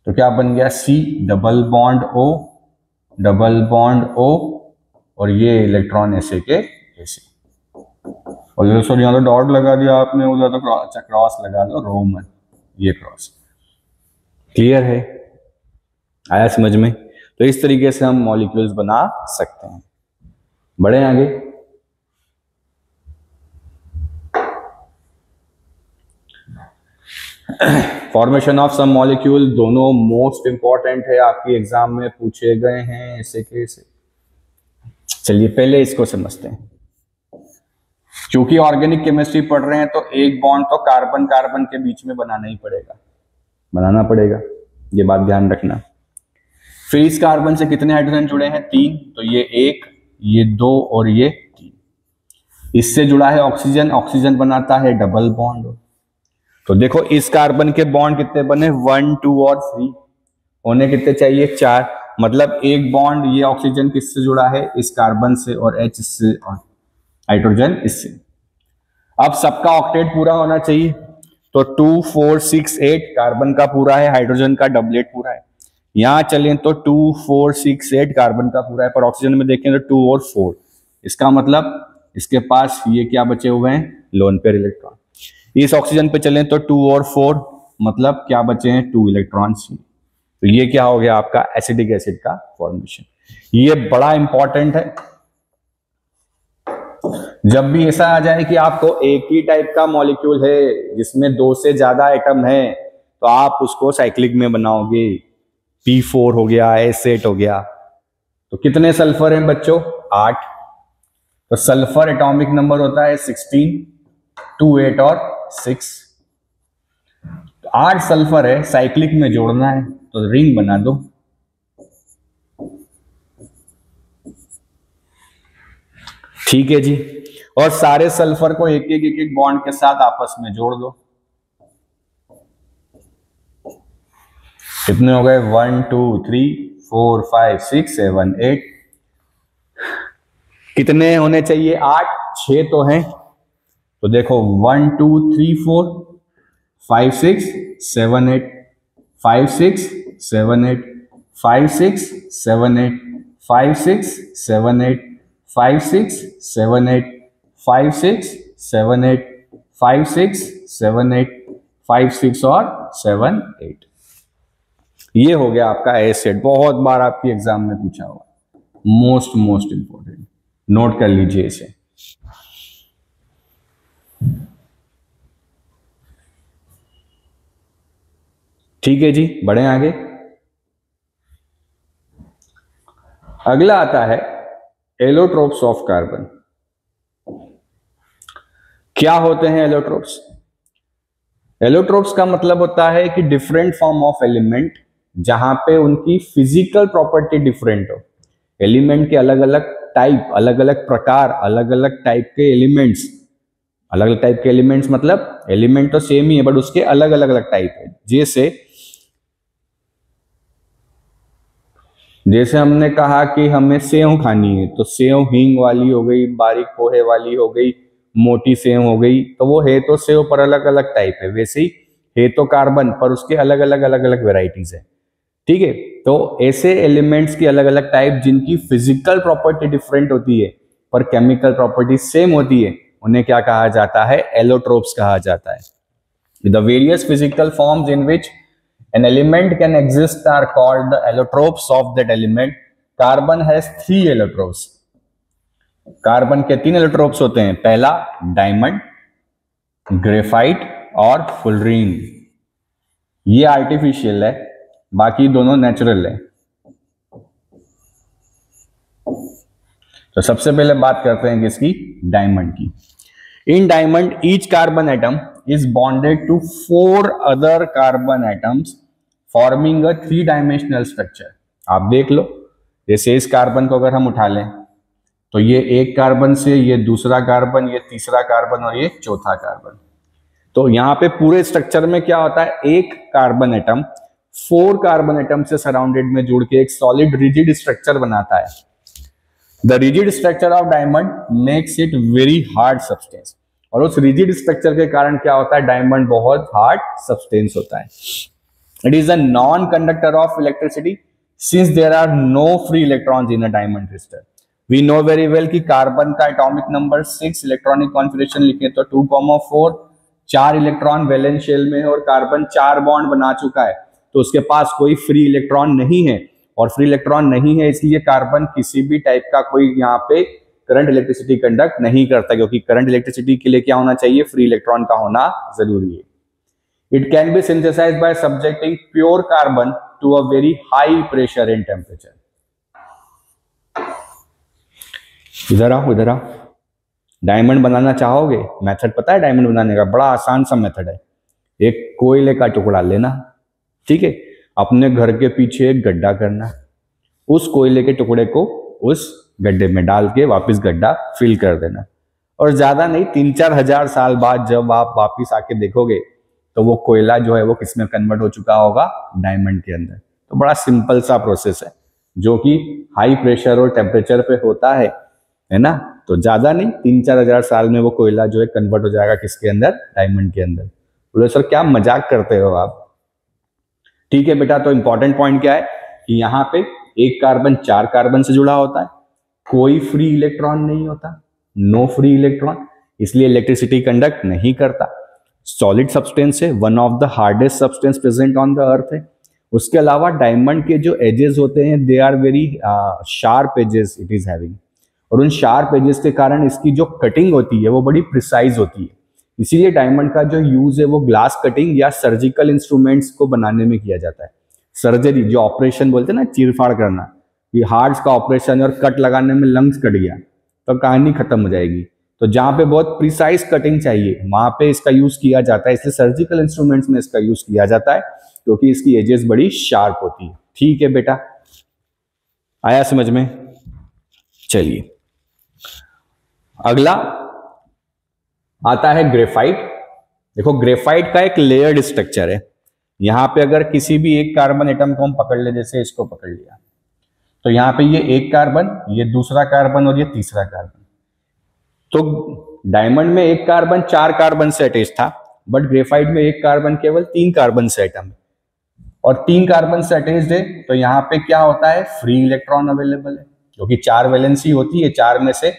तो क्या बन गया, C डबल बॉन्ड O और ये इलेक्ट्रॉन ऐसे के ऐसे। और ये सर यहाँ तो डॉट लगा दिया आपने, उधर तो क्रॉस लगा दो, रोमन, ये क्रॉस। क्लियर है, आया समझ में? तो इस तरीके से हम मॉलिक्यूल्स बना सकते हैं। बढ़े आगे। फॉर्मेशन ऑफ सम मॉलिक्यूल, दोनों मोस्ट इंपॉर्टेंट है, आपके एग्जाम में पूछे गए हैं ऐसे कैसे। चलिए पहले इसको समझते हैं। क्योंकि ऑर्गेनिक केमिस्ट्री पढ़ रहे हैं तो एक बॉन्ड तो कार्बन कार्बन के बीच में बनाना पड़ेगा, ये बात ध्यान रखना। फिर इस कार्बन से कितने हाइड्रोजन जुड़े हैं, 3, तो ये 1, ये 2 और ये 3। इससे जुड़ा है ऑक्सीजन, ऑक्सीजन बनाता है डबल बॉन्ड। तो देखो इस कार्बन के बॉन्ड कितने बने, 1 2 और 3, होने कितने चाहिए, 4। मतलब एक बॉन्ड ये ऑक्सीजन किससे जुड़ा है, इस कार्बन से, और H इससे, और हाइड्रोजन इससे। अब सबका ऑक्टेट पूरा होना चाहिए, तो 2 4 6 8 कार्बन का पूरा है, हाइड्रोजन का डबलेट पूरा है। यहां चलें तो 2 4 6 8 कार्बन का पूरा है, पर ऑक्सीजन में देखें तो 2 और 4। इसका मतलब इसके पास ये क्या बचे हुए हैं, लोन पेयर इलेक्ट्रॉन। इस ऑक्सीजन पे चलें तो 2 और 4, मतलब क्या बचे हैं, 2 इलेक्ट्रॉन्स। तो ये क्या हो गया आपका एसिडिक एसिड का फॉर्मेशन। ये बड़ा इंपॉर्टेंट है। जब भी ऐसा आ जाए कि आपको एक ही टाइप का मॉलिक्यूल है जिसमें 2 से ज्यादा एटम है, तो आप उसको साइक्लिक में बनाओगे। P4 हो गया, S8 हो गया। तो कितने सल्फर हैं बच्चों, 8। तो सल्फर एटॉमिक नंबर होता है 16, 2 8 और 6। 8 सल्फर है, साइक्लिक में जोड़ना है तो रिंग बना दो। ठीक है जी, और सारे सल्फर को एक एक बॉन्ड के साथ आपस में जोड़ दो। कितने हो गए, 1 2 3 4 5 6 7 8। कितने होने चाहिए, 8, 6 तो हैं। तो देखो 1 2 3 4 5 6 7 8, 5 6 7 8, 5 6 7 8, 5 6 7 8, 5 6 7 8, 5 6 7 8, 5 6 7 8, 5 6 और 7 8। ये हो गया आपका एसिड। बहुत बार आपकी एग्जाम में पूछा हुआ, मोस्ट इंपॉर्टेंट, नोट कर लीजिए इसे। ठीक है जी, बढ़े आगे। अगला आता है एलोट्रोप्स ऑफ कार्बन। क्या होते हैं एलोट्रोप्स? एलोट्रोप्स का मतलब होता है कि डिफरेंट फॉर्म ऑफ एलिमेंट जहां पे उनकी फिजिकल प्रॉपर्टी डिफरेंट हो। एलिमेंट के अलग अलग टाइप, अलग अलग प्रकार, अलग अलग टाइप के एलिमेंट्स। अलग अलग टाइप के एलिमेंट्स मतलब एलिमेंट तो सेम ही है बट उसके अलग अलग टाइप है। जैसे हमने कहा कि हमें सेव खानी है, तो सेव हींग वाली हो गई, बारीक पोहे वाली हो गई, मोटी सेव हो गई। तो वो है तो सेव पर अलग अलग टाइप है, वैसे ही है तो कार्बन पर उसके अलग अलग वेराइटीज है। ठीक है, तो ऐसे एलिमेंट्स की अलग अलग टाइप जिनकी फिजिकल प्रॉपर्टी डिफरेंट होती है पर केमिकल प्रॉपर्टी सेम होती है, उन्हें क्या कहा जाता है, एलोट्रोप्स कहा जाता है। The various physical forms in which an element can exist are called the allotropes of that element. Carbon has 3 allotropes. Carbon के 3 एलोट्रोप्स होते हैं। पहला डायमंड, ग्रेफाइट और फुलरीन। ये आर्टिफिशियल है। बाकी दोनों नेचुरल है। तो सबसे पहले बात करते हैं किसकी, डायमंड की। In diamond each carbon atom is bonded to 4 other carbon atoms forming a 3 dimensional structure. आप देख लो, जैसे इस कार्बन को अगर हम उठा लें तो ये एक कार्बन से ये दूसरा कार्बन, ये तीसरा कार्बन और ये चौथा कार्बन। तो यहाँ पे पूरे स्ट्रक्चर में क्या होता है, एक कार्बन एटम 4 कार्बन एटम से सराउंडेड में जुड़ के एक सॉलिड रिजिड स्ट्रक्चर बनाता है। The rigid structure of diamond makes it very hard substance. और उस रिजिड स्ट्रक्चर के कारण क्या होता है, डायमंड बहुत हार्ड सब्सटेंस होता है। It is a non conductor of electricity since there are no free electrons in a diamond crystal. We know very well कि कार्बन का एटॉमिक नंबर 6, इलेक्ट्रॉनिक कॉन्फिगरेशन लिखे तो 2,4, 4 इलेक्ट्रॉन वैलेंस शेल में है और carbon 4 bond बना चुका है, तो उसके पास कोई फ्री इलेक्ट्रॉन नहीं है। और फ्री इलेक्ट्रॉन नहीं है इसलिए कार्बन किसी भी टाइप का कोई यहाँ पे करंट इलेक्ट्रिसिटी कंडक्ट नहीं करता, क्योंकि करंट इलेक्ट्रिसिटी के लिए क्या होना चाहिए, फ्री इलेक्ट्रॉन का होना जरूरी है। It can be synthesized by subjecting pure carbon to a very high pressure and temperature. इधर आओ, इधर आओ। डायमंड बनाना चाहोगे, मेथड पता है डायमंड बनाने का, बड़ा आसान सा मेथड है। एक कोयले का टुकड़ा लेना, ठीक है, अपने घर के पीछे एक गड्ढा करना, उस कोयले के टुकड़े को उस गड्ढे में डाल के वापस गड्ढा फिल कर देना, और ज्यादा नहीं 3-4 हजार साल बाद जब आप वापस आके देखोगे तो वो कोयला जो है वो किसमें कन्वर्ट हो चुका होगा, डायमंड के अंदर। तो बड़ा सिंपल सा प्रोसेस है जो कि हाई प्रेशर और टेम्परेचर पे होता है ना। तो ज्यादा नहीं 3-4 हजार साल में वो कोयला जो है कन्वर्ट हो जाएगा किसके अंदर, डायमंड के अंदर। बोले सर क्या मजाक करते हो आप। ठीक है बेटा, तो इंपॉर्टेंट पॉइंट क्या है कि यहाँ पे एक कार्बन 4 कार्बन से जुड़ा होता है, कोई फ्री इलेक्ट्रॉन नहीं होता, नो फ्री इलेक्ट्रॉन, इसलिए इलेक्ट्रिसिटी कंडक्ट नहीं करता। सॉलिड सब्सटेंस है, one of the hardest substance present on the earth है। उसके अलावा डायमंड के जो एजेस होते हैं they are very sharp edges it is having, और उन शार्प एजेस के कारण इसकी जो कटिंग होती है वो बड़ी प्रिसाइज होती है। इसीलिए डायमंड का जो यूज है वो ग्लास कटिंग या सर्जिकल इंस्ट्रूमेंट्स को बनाने में किया जाता है। सर्जरी जो ऑपरेशन बोलते हैं ना, चीरफाड़ करना, ये हार्ट का ऑपरेशन और कट लगाने में लंग्स कट गया तो कहानी खत्म हो जाएगी। तो जहां पे बहुत प्रिसाइज कटिंग चाहिए वहां पे इसका यूज किया जाता है, इसलिए सर्जिकल इंस्ट्रूमेंट्स में इसका यूज किया जाता है क्योंकि इसकी एजेस बड़ी शार्प होती है। ठीक है बेटा, आया समझ में। चलिए अगला आता है ग्रेफाइट। देखो ग्रेफाइट का एक लेयर्ड स्ट्रक्चर है। यहां पे अगर किसी भी एक कार्बन एटम को हम पकड़ ले, जैसे इसको पकड़ लिया, तो यहाँ पे ये एक कार्बन, ये दूसरा कार्बन और ये तीसरा कार्बन। तो डायमंड में एक कार्बन 4 कार्बन से अटैच था, बट ग्रेफाइट में एक कार्बन केवल 3 कार्बन से एटम है, और 3 कार्बन से अटैच्ड है। तो यहाँ पे क्या होता है, फ्री इलेक्ट्रॉन अवेलेबल है, क्योंकि 4 वैलेंसी होती है, 4 में से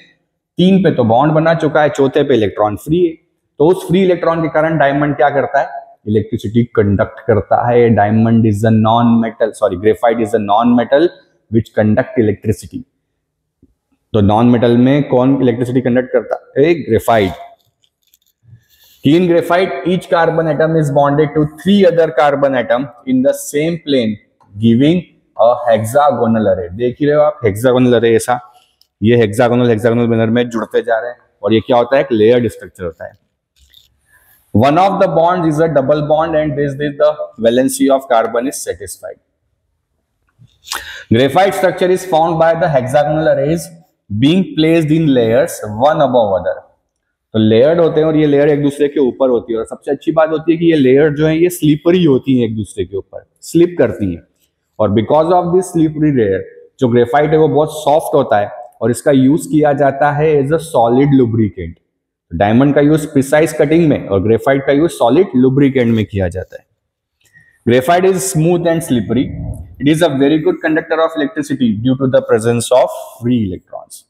3 पे तो बॉन्ड बना चुका है, चौथे पे इलेक्ट्रॉन फ्री है। तो उस फ्री इलेक्ट्रॉन के कारण डायमंड क्या करता है, इलेक्ट्रिसिटी कंडक्ट करता है। Diamond is a non metal, sorry graphite is a non metal which conduct electricity. तो नॉन मेटल में कौन इलेक्ट्रिसिटी कंडक्ट करता है, graphite. In graphite, each carbon atom is bonded to 3 other carbon atom in the same plane, giving a hexagonal array. देख ही रहे हो आप hexagonal अरे, ऐसा ये हेक्सागोनल मैनर में जुड़ते जा रहे हैं, और ये क्या होता है, एक लेयर्ड स्ट्रक्चर होता है। One of the bonds is a double bond and this is the valency of carbon is satisfied. Graphite structure is formed by the hexagonal arrays being placed in layers one above other. तो layered होते हैं और ये layer एक दूसरे के ऊपर होती है, और सबसे अच्छी बात होती है कि ये लेयर जो है ये स्लीपरी होती है, एक दूसरे के ऊपर स्लिप करती है। और because of this slippery layer जो ग्रेफाइट है वो बहुत सॉफ्ट होता है, और इसका यूज किया जाता है as a solid lubricant. Diamond का यूज प्रिसाइज कटिंग में और ग्रेफाइट का यूज सॉलिड लुब्रिकेंट में किया जाता है। Graphite is smooth and slippery. It is a very good conductor of electricity due to the presence of free electrons.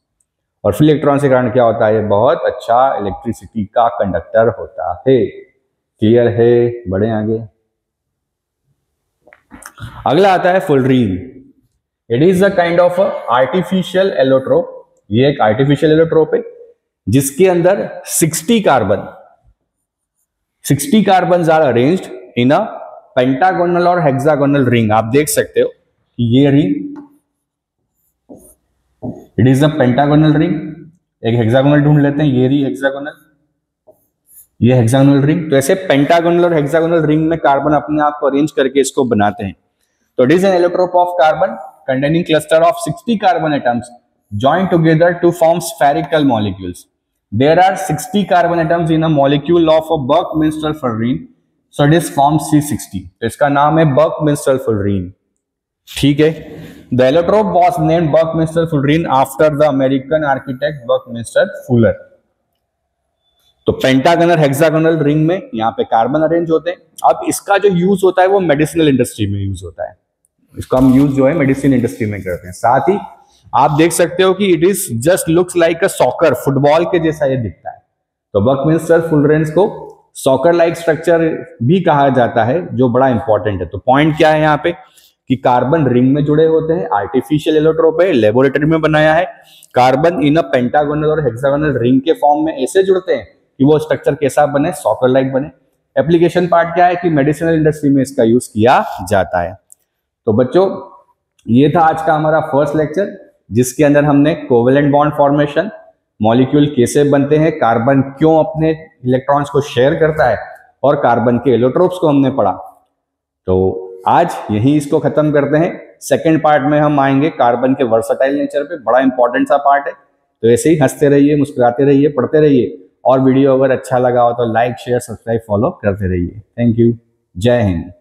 और free electron के कारण क्या होता है, बहुत अच्छा इलेक्ट्रिसिटी का कंडक्टर होता है। क्लियर है, बढ़े आगे। अगला आता है fullerene. It is a kind of artificial allotrope. ये एक आर्टिफिशियल एलोट्रोप है जिसके अंदर 60 carbon are arranged in a pentagonal और हेक्सागोनल रिंग आप देख सकते हो कि ये ring it is a pentagonal ring, एक हेक्सागोनल ढूंढ लेते हैं, ये रही हेक्सागोनल, ये हेक्सागोनल रिंग। तो ऐसे पेंटागोनल और हेक्सागोनल रिंग में कार्बन अपने आप को अरेंज करके इसको बनाते हैं। तो it is an allotrope of carbon containing cluster of 60 carbon atoms joined together to form spherical molecules. There are 60 carbon atoms in a molecule of a Buckminster fullerene, so it is formed C60. तो इसका नाम है Buckminster fullerene, ठीक है। The allotrope was named Buckminster fullerene after the American architect Buckminster Fuller. तो pentagonal hexagonal ring में यहाँ पे कार्बन अरेंज होते हैं। अब इसका जो यूज होता है वो मेडिसिनल इंडस्ट्री में यूज होता है, इसको हम यूज जो है मेडिसिन इंडस्ट्री में करते हैं। साथ ही आप देख सकते हो कि it is just looks like a soccer, football के जैसा ये दिखता है। तो बकमिंस्टर फुलरेंस को सॉकर लाइक स्ट्रक्चर भी कहा जाता है, जो बड़ा इंपॉर्टेंट है। तो पॉइंट क्या है यहाँ पे कि कार्बन रिंग में जुड़े होते हैं, आर्टिफिशियल एलोट्रोप है, लेबोरेटरी में बनाया है। कार्बन इन अ पेंटागोनल और हेक्सागोनल रिंग के फॉर्म में ऐसे जुड़ते हैं कि वो स्ट्रक्चर कैसा बने, सॉकर लाइक बने। एप्लीकेशन पार्ट क्या है कि मेडिसिनल इंडस्ट्री में इसका यूज किया जाता है। तो बच्चों ये था आज का हमारा फर्स्ट लेक्चर, जिसके अंदर हमने कोवेलेंट बॉन्ड फॉर्मेशन, मॉलिक्यूल कैसे बनते हैं, कार्बन क्यों अपने इलेक्ट्रॉन्स को शेयर करता है, और कार्बन के एलोट्रोप्स को हमने पढ़ा। तो आज यही इसको खत्म करते हैं। सेकंड पार्ट में हम आएंगे कार्बन के वर्सटाइल नेचर पे, बड़ा इंपॉर्टेंट सा पार्ट है। तो ऐसे ही हंसते रहिए, मुस्कुराते रहिए, पढ़ते रहिए, और वीडियो अगर अच्छा लगा हो तो लाइक, शेयर, सब्सक्राइब, फॉलो करते रहिए। Thank you. जय हिंद।